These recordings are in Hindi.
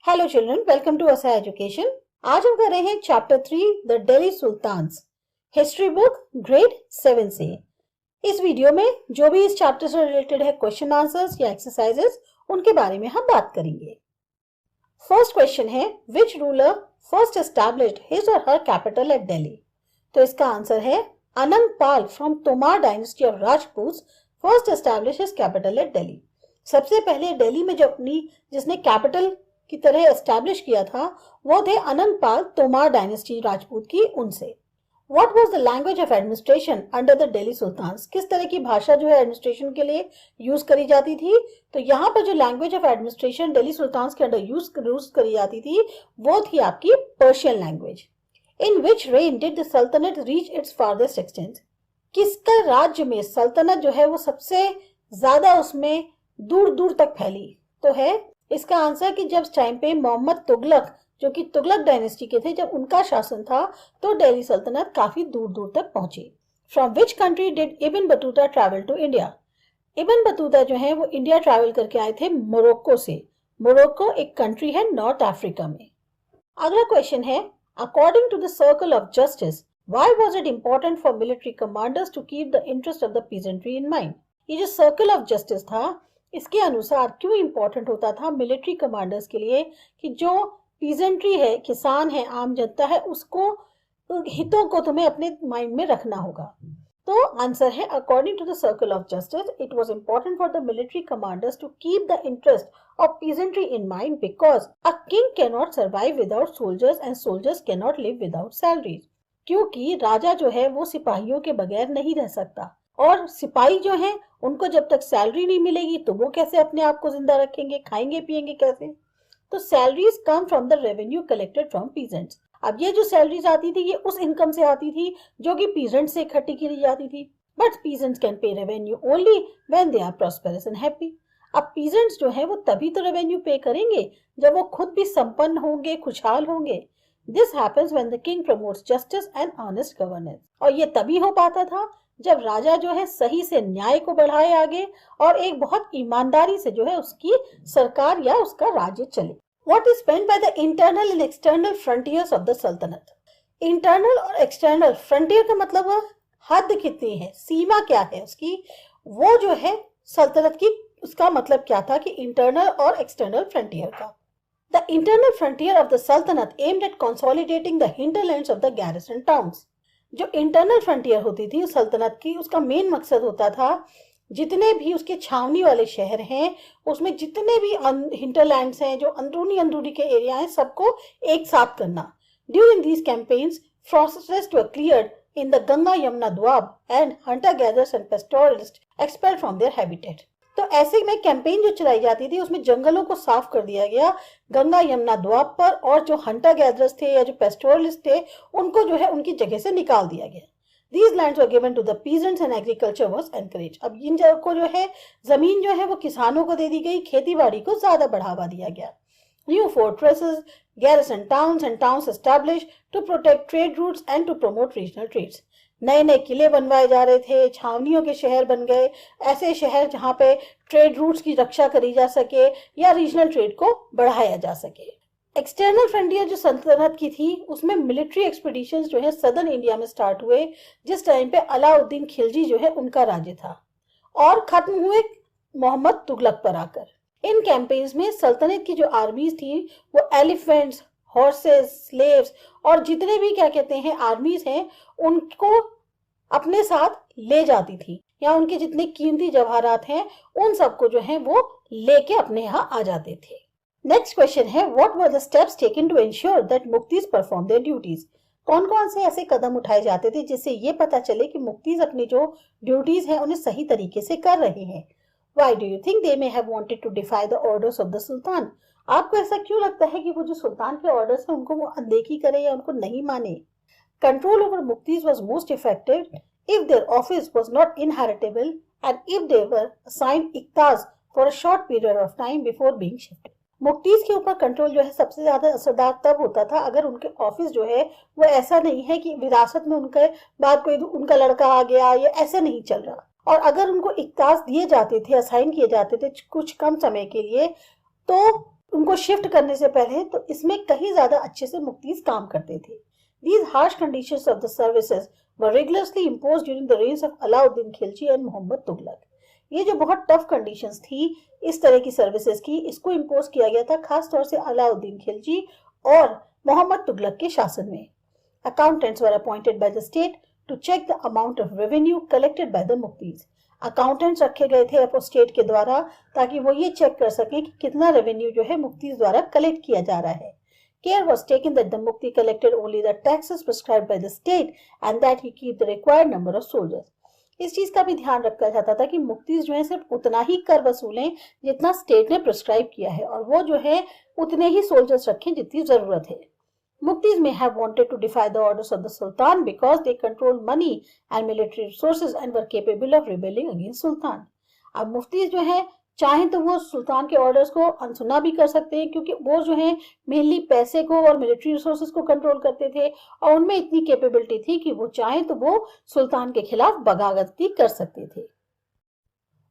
हेलो चिल्ड्रन, वेलकम टू असा एजुकेशन। आज हम कर रहे हैं chapter 3 the Delhi sultans, history book grade 7 से। इस वीडियो में जो भी इस चैप्टर से रिलेटेड है क्वेश्चन आंसर्स या एक्सरसाइजेस, उनके बारे में हम बात करेंगे। फर्स्ट क्वेश्चन है, which ruler first established his और हर कैपिटल एट दिल्ली? तो इसका आंसर है अनंग पाल फ्रॉम तोमार dynasty of Rajput first establish his capital eight Delhi. सबसे पहले दिल्ली में जो जिसने कैपिटल की तरह एस्टैब्लिश किया था वो थे अनंग पाल तोमार डायनेस्टी राजपूत की उनसे। What was the language of administration under the Delhi sultans? किस तरह की भाषा जो है एडमिनिस्ट्रेशन के लिए यूज करी जाती थी? तो यहाँ पर जो language of administration Delhi sultans के अंडर यूज करी जाती थी वो थी आपकी Persian language. In which reign did the sultanate reach its farthest extent? किसका राज्य में सल्तनत जो है वो सबसे ज्यादा उसमें दूर दूर तक फैली? तो है इसका आंसर कि जब टाइम पे मोहम्मद तुगलक जो कि तुगलक डायनेस्टी के थे, जब उनका शासन था तो दिल्ली सल्तनत काफी दूर दूर तक पहुंची। From which country did Ibn Battuta travel to India? Ibn Battuta जो है वो इंडिया ट्रैवल करके आए थे मोरक्को से। मोरक्को एक कंट्री है नॉर्थ अफ्रीका में। अगला क्वेश्चन है, according to the circle of justice why was it important for military commanders to keep the interest of the peasantry in mind? ये जो सर्कल ऑफ जस्टिस था इसके अनुसार क्यों इंपॉर्टेंट होता था मिलिट्री कमांडर्स के लिए कि जो पीजेंट्री है, किसान है, आम जनता है, उसको हितों को तुम्हें अपने माइंड में रखना होगा। तो आंसर है according to the circle of justice it was important for the military commanders to keep the interest of peasantry in mind because a king can not survive without soldiers and soldiers can not live without salaries. क्योंकि राजा जो है वो सिपाहियों के बगैर नहीं रह सकता और सिपाही जो हैं उनको जब तक सैलरी नहीं मिलेगी तो वो कैसे अपने आप को जिंदा रखेंगे, खाएंगे पिएंगे कैसे? तो salaries come from the revenue collected from peasants. अब ये जो सैलरीज आती थी ये उस इनकम से आती थी जो कि पीजेंट्स से इकट्ठी की जाती थी। But peasants can pay revenue only when they are prosperous and happy. अब पीजेंट्स जो है वो तभी तो रेवेन्यू पे करेंगे जब वो खुद भी संपन्न होंगे, खुशहाल होंगे। This happens when the king promotes justice and honest governance. और ये तभी हो पाता था जब राजा जो है सही से न्याय को बढ़ाए आगे और एक बहुत ईमानदारी से जो है उसकी सरकार या उसका राज्य चले। What is meant by the internal and external frontiers of the सल्तनत? इंटरनल और एक्सटर्नल फ्रंटियर का मतलब हद कितनी है, सीमा क्या है उसकी, वो जो है सल्तनत की, उसका मतलब क्या था कि इंटरनल और एक्सटर्नल फ्रंटियर का। The internal frontier of the Sultanate aimed at consolidating the hinterlands of the garrison towns. जो इंटरनल फ्रंटियर होती थी उस सल्तनत की, उसका मेन मकसद होता था जितने भी उसके छावनी वाले शहर हैं उसमें जितने भी हिंटरलैंड्स हैं, जो अंदरूनी के एरिया हैं, सबको एक साथ करना। During these campaigns forests were cleared in the Ganga Yamuna Doab and hunter gatherers and pastoralists expelled from their habitat. तो ऐसे में कैंपेन जो चलाई जाती थी उसमें जंगलों को साफ कर दिया गया गंगा यमुना द्वाब पर, और जो हंटर गैदरर्स थे या जो पेस्टोरलिस्ट थे उनको जो है उनकी जगह से निकाल दिया गया। These lands were given to the peasants and agriculture was encouraged. अब इन जगह को जो है जमीन जो है वो किसानों को दे दी गई, खेती बाड़ी को ज्यादा बढ़ावा दिया गया। New fortresses, garrison towns and towns established to protect trade routes and to promote regional trades. नए नए किले बनवाए जा रहे थे, छावनियों के शहर बन गए, ऐसे शहर जहाँ पे ट्रेड रूट्स की रक्षा करी जा सके या रीजनल ट्रेड को बढ़ाया जा सके। एक्सटर्नल फ्रंटियर जो सल्तनत की थी उसमें मिलिट्री एक्सपीडिशंस जो है सदर्न इंडिया में स्टार्ट हुए जिस टाइम पे अलाउद्दीन खिलजी जो है उनका राज्य था, और खत्म हुए मोहम्मद तुगलक पर आकर। इन कैंपेन्स में सल्तनत की जो आर्मीज थी वो एलिफेंट्स, हॉर्सेस, स्लेव्स और जितने भी क्या कहते हैं आर्मीज हैं उनको अपने साथ ले जाती थी, या उनके जितने कीमती जवाहरात हैं उन सबको जो है वो लेके अपने यहाँ आ जाते थे। नेक्स्ट क्वेश्चन है, what were the steps taken to ensure that muqtis perform their duties? कौन कौन से ऐसे कदम उठाए जाते थे जिससे ये पता चले कि मुक्तीज अपनी जो ड्यूटीज हैं उन्हें सही तरीके से कर रहे हैं? Why do you think they may have wanted to defy the orders of the Sultan? आपको ऐसा क्यों लगता है कि वो जो सुल्तान के ऑर्डर्स हैं उनको वो अनदेखी करे या उनको नहीं माने? Control over muktis was most effective if their office was not inheritable and if they were assigned iqtas for a short period of time before being shifted. मुक्तीज के ऊपर कंट्रोल जो है सबसे ज्यादा असरदार तब होता था अगर उनके ऑफिस जो है वो ऐसा नहीं है कि विरासत में उनके बाद कोई उनका लड़का आ गया, ये ऐसा नहीं चल रहा। और अगर उनको इख्तास दिए जाते थे, असाइन किए जाते थे कुछ कम समय के लिए, तो उनको शिफ्ट करने से पहले तो इसमें कहीं ज्यादा अच्छे से मुफ्तीज काम करते थे। These harsh conditions of the services were rigorously imposed during the reigns of Alauddin Khilji and Muhammad Tughlaq. ये जो बहुत टफ कंडीशंस थी इस तरह की सर्विसेज की, इसको इम्पोज किया गया था खास तौर से अलाउद्दीन खिलजी और मोहम्मद तुगलक के शासन में। Accountants were appointed by the state to check the amount of revenue collected by the muftis. Accountants रखे गए थे अपने स्टेट के द्वारा ताकि वो ये चेक कर सकें कि कितना रेवेन्यू जो है मुफ्तीज द्वारा कलेक्ट किया जा रहा है। Care was taken that the mufti collected only the taxes prescribed by the state and that he keep the required number of soldiers. इस चीज का भी ध्यान रखा जाता था कि मुफ्तीज जो है सिर्फ उतना ही कर वसूलें जितना स्टेट ने प्रिस्क्राइब किया है और वो जो है उतने ही सोल्जर्स रखें जितनी जरूरत है। Muftis may have wanted to defy the orders of the Sultan because they controlled money and military resources and were capable of rebelling against Sultan. अब मुफ्तीज जो है चाहे तो वो सुल्तान के ऑर्डर्स को अनसुना भी कर सकते हैं क्योंकि वो जो है मेनली पैसे को और मिलिट्री रिसोर्सेज को कंट्रोल करते थे और उनमें इतनी कैपेबिलिटी थी कि वो चाहे तो वो सुल्तान के खिलाफ बगावत भी कर सकते थे।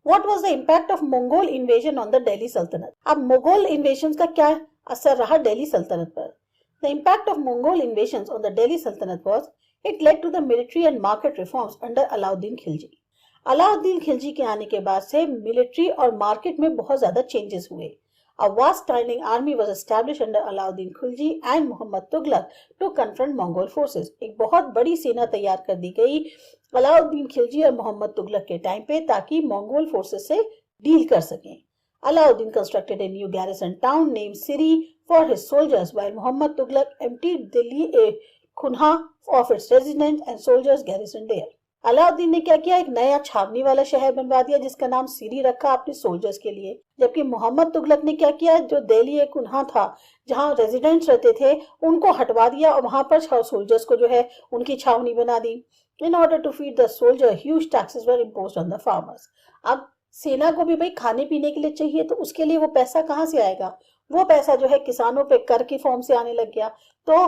What was the impact of Mongol invasion on the Delhi Sultanate? अब मुगल इन्वेजन का क्या असर रहा दिल्ली सल्तनत पर? The impact of Mongol invasions on the Delhi Sultanate was it led to the military and market reforms under Alauddin Khilji. Alauddin Khilji के आने के बाद से मिलिट्री और मार्केट में बहुत ज्यादा चेंजेस हुए। A vast standing army was established under Alauddin Khilji and Muhammad Tughlaq to confront Mongol forces. एक बहुत बड़ी सेना तैयार कर दी गई अलाउद्दीन खिलजी और मोहम्मद तुगलक के टाइम पे ताकि मंगोल फोर्सेस से डील कर सकें। Alauddin constructed a new garrison town named Siri for his soldiers while Muhammad Tughlaq emptied Delhi a Kunha of its residents and soldiers garrisoned there. Alauddin ने क्या किया, एक नया छावनी वाला शहर बनवा दिया जिसका नाम सीरी रखा अपने सोल्जर्स के लिए, जबकि मोहम्मद तुगलक ने क्या किया, जो दिल्ली एक कुन्हा था जहां रेजिडेंट्स रहते थे उनको हटवा दिया और वहां पर सोल्जर्स को जो है उनकी छावनी बना दी। In order to feed the soldier huge taxes were imposed on the farmers. अब सेना को भी भाई खाने पीने के लिए चाहिए तो उसके लिए वो पैसा कहाँ से आएगा, वो पैसा जो है किसानों पे कर की फॉर्म से आने लग गया, तो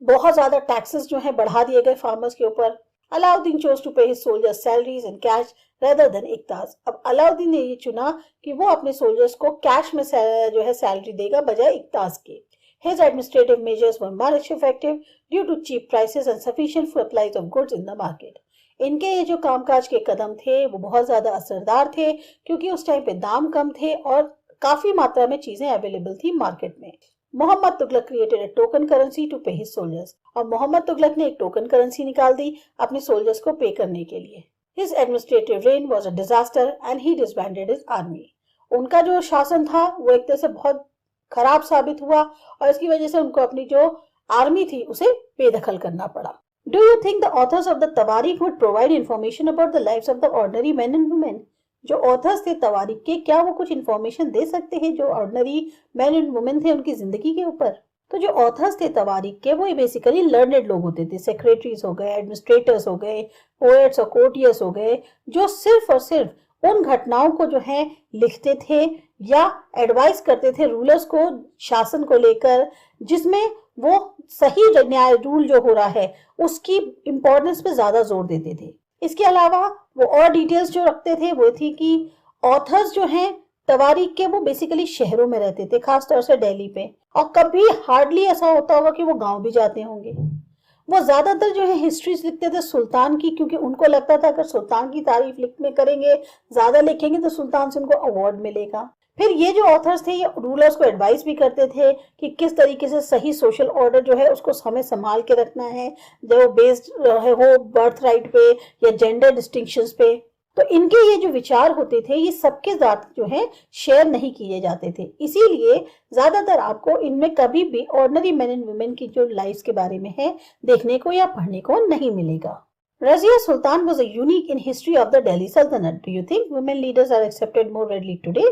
बहुत ज्यादा टैक्सेस जो है बढ़ा दिए गए फार्मर्स के ऊपर। Alauddin chose to pay his soldiers salaries in cash rather than इक्ताज। अब अलाउद्दीन ने ये चुना कि वो अपने सोल्जर्स को कैश में जो है सैलरी देगा बजाय इक्ताज के। His administrative measures were much effective due to cheap prices and sufficient supplies of goods in the market. इनके ये जो कामकाज के कदम थे वो बहुत ज्यादा असरदार थे क्योंकि उस टाइम पे दाम कम थे और काफी मात्रा में चीजें अवेलेबल थी मार्केट में। Muhammad Tughlaq created a token currency to pay his soldiers. और मोहम्मद तुगलक ने एक टोकन करेंसी निकाल दी अपने सोल्जर्स को पे करने के लिए। His administrative rain was a disaster and he disbanded his army. उनका जो शासन था वो एक तरह से बहुत खराब साबित हुआ और इसकी वजह से उनको अपनी जो आर्मी थी उसे बेदखल करना पड़ा। Do you think the authors of the Tawarikh would provide information about the lives of the ordinary men and women? जो ऑथर्स थे तवारीख के, क्या वो कुछ इंफॉर्मेशन दे सकते हैं जो ऑर्डिनरी मैन एंड वुमेन थे उनकी जिंदगी के ऊपर? तो जो ऑथर्स थे तवारीख के वो बेसिकली लर्नेड लोग होते थे, सेक्रेटरीज हो गए, एडमिनिस्ट्रेटर्स हो गए, पोएट्स और कोर्टियर्स हो गए, जो सिर्फ और सिर्फ उन घटनाओं को जो है लिखते थे या एडवाइस करते थे रूलर्स को शासन को लेकर, जिसमें वो सही न्याय रूल जो हो रहा है उसकी इंपॉर्टेंस पे ज्यादा जोर देते थे। इसके अलावा वो और डिटेल्स जो रखते थे वो थी कि ऑथर्स जो हैं तवारीख के वो बेसिकली शहरों में रहते थे, खासतौर से दिल्ली पे, और कभी हार्डली ऐसा होता होगा कि वो गांव भी जाते होंगे। वो ज्यादातर जो है हिस्ट्रीज लिखते थे सुल्तान की, क्योंकि उनको लगता था अगर सुल्तान की तारीफ लिखने करेंगे, ज्यादा लिखेंगे तो सुल्तान से उनको अवार्ड मिलेगा। फिर ये जो ऑथर्स थे ये रूलर्स को एडवाइस भी करते थे कि किस तरीके से सही सोशल ऑर्डर जो है उसको हमें संभाल के रखना है, जो बेस्ड हो बर्थ राइट पे या जेंडर डिस्टिंक्शंस पे। तो इनके ये जो विचार होते थे ये सबके साथ जो है शेयर नहीं किए जाते थे, इसीलिए ज्यादातर आपको इनमें कभी भी ऑर्डिनरी मैन एंड वुमेन की जो लाइफ के बारे में है देखने को या पढ़ने को नहीं मिलेगा। Razia Sultan was a unique in history of the Delhi Sultanate. Do you think women leaders are accepted more readily today?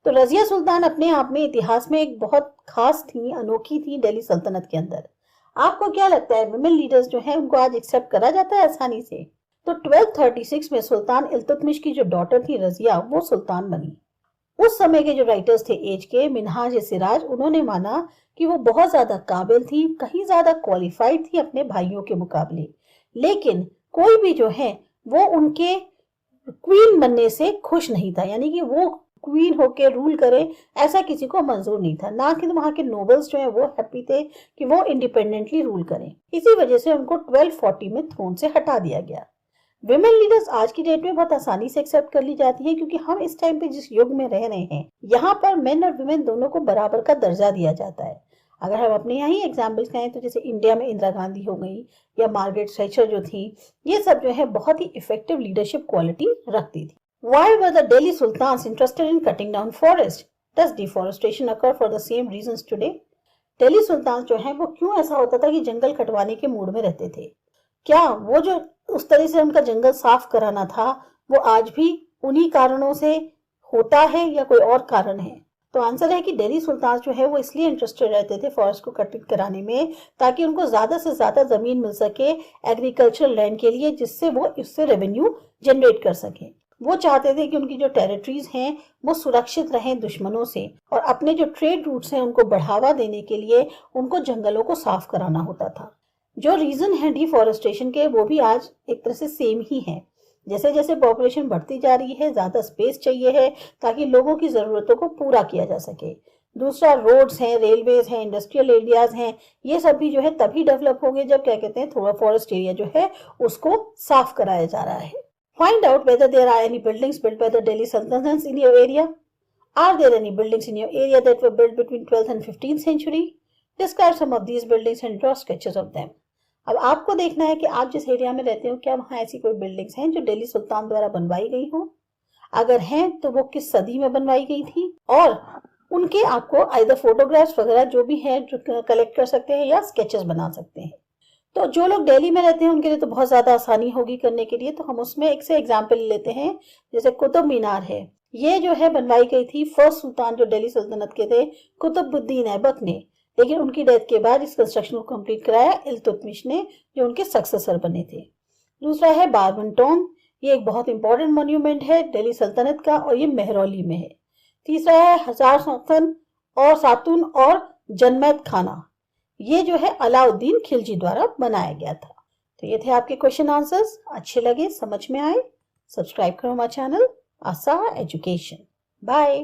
तो रजिया सुल्तान अपने आप में इतिहास में एक बहुत खास थी, अनोखी थी दिल्ली सल्तनत के अंदर। आपको क्या लगता है वुमेन लीडर्स जो है उनको आज एक्सेप्ट करा जाता है आसानी से? तो 1236 में सुल्तान इल्तुतमिश की जो डॉटर थी रजिया वो सुल्तान बनी। उस समय के जो राइटर्स थे एज के, मिनहाज सिराज, उन्होंने माना कि वो बहुत ज्यादा काबिल थी, कहीं ज्यादा क्वालिफाइड थी अपने भाइयों के मुकाबले, लेकिन कोई भी जो है वो उनके क्वीन बनने से खुश नहीं था, यानी कि वो क्वीन होके रूल करे, ऐसा किसी को मंजूर नहीं था। ना कि वहाँ के नोबल्स जो है वो हैप्पी थे कि वो इंडिपेंडेंटली रूल करें। इसी वजह से उनको 1240 में थ्रोन से हटा दिया गया। विमेन लीडर्स आज की डेट में बहुत आसानी से एक्सेप्ट कर ली जाती हैं, क्योंकि हम इस टाइम पे जिस युग में रह रहे हैं यहाँ पर मेन और विमेन दोनों को बराबर का दर्जा दिया जाता है। अगर हम अपने यहाँ ही एग्जाम्पल्स कहें तो जैसे इंडिया में इंदिरा गांधी हो गई या मार्गरेट थैचर जो थी, ये सब जो है बहुत ही इफेक्टिव लीडरशिप क्वालिटी रखती थी। Why were the Delhi Sultans interested in cutting down forest? Does deforestation occur for the same reasons today? Delhi सुल्तान जो है वो क्यों ऐसा होता था कि जंगल कटवाने के मूड में रहते थे? क्या वो जो उस तरह से उनका जंगल साफ कराना था वो आज भी उन्हीं कारणों से होता है या कोई और कारण है? तो आंसर है कि दिल्ली सुल्तान जो है वो इसलिए इंटरेस्टेड रहते थे फॉरेस्ट को कटिंग कराने में ताकि उनको ज्यादा से ज्यादा जमीन मिल सके एग्रीकल्चरल लैंड के लिए, जिससे वो इससे रेवेन्यू जनरेट कर सके। वो चाहते थे कि उनकी जो टेरिटरीज हैं वो सुरक्षित रहें दुश्मनों से, और अपने जो ट्रेड रूट्स हैं उनको बढ़ावा देने के लिए उनको जंगलों को साफ कराना होता था। जो रीजन है डिफॉरेस्टेशन के वो भी आज एक तरह से सेम ही है। जैसे जैसे पॉपुलेशन बढ़ती जा रही है, ज्यादा स्पेस चाहिए है ताकि लोगों की जरूरतों को पूरा किया जा सके। दूसरा, रोड्स हैं, रेलवेज हैं, इंडस्ट्रियल एरियाज हैं, ये सब भी जो है तभी डेवलप होंगे जब क्या कहते हैं थोड़ा फॉरेस्ट एरिया जो है उसको साफ कराया जा रहा है। Find out whether there are any buildings built by the Delhi Sultanates in your area. Are there any buildings in your area that were built between 12th and 15th century? Describe some of these buildings and draw sketches of them. अब आपको देखना है कि आप जिस एरिया में रहते हो क्या वहाँ ऐसी कोई बिल्डिंग्स हैं जो दिल्ली सुल्तान द्वारा बनवाई गई हो। अगर हैं तो वो किस सदी में बनवाई गई थी, और उनके आपको आइदर फोटोग्राफ्स वगैरह जो भी है जो कलेक्ट कर सकते हैं या स्केचेस बना सकते हैं। तो जो लोग दिल्ली में रहते हैं उनके लिए तो बहुत ज्यादा आसानी होगी करने के लिए, तो हम उसमें एक से एग्जाम्पल लेते हैं। जैसे कुतुब मीनार है, ये जो है बनवाई गई थी फर्स्ट सुल्तान जो दिल्ली सल्तनत के थे कुतुबुद्दीन ऐबक ने, लेकिन उनकी डेथ के बाद इस कंस्ट्रक्शन को कंप्लीट कराया इल्तुतमिश ने जो उनके सक्सेसर बने थे। दूसरा है बारबन टॉम्ब, ये एक बहुत इंपॉर्टेंट मॉन्यूमेंट है दिल्ली सल्तनत का और ये मेहरौली में है। तीसरा है हजार सातुन और जनमैत खाना, ये जो है अलाउद्दीन खिलजी द्वारा बनाया गया था। तो ये थे आपके क्वेश्चन आंसर्स। अच्छे लगे, समझ में आए, सब्सक्राइब करो हमारा चैनल आसा एजुकेशन। बाय।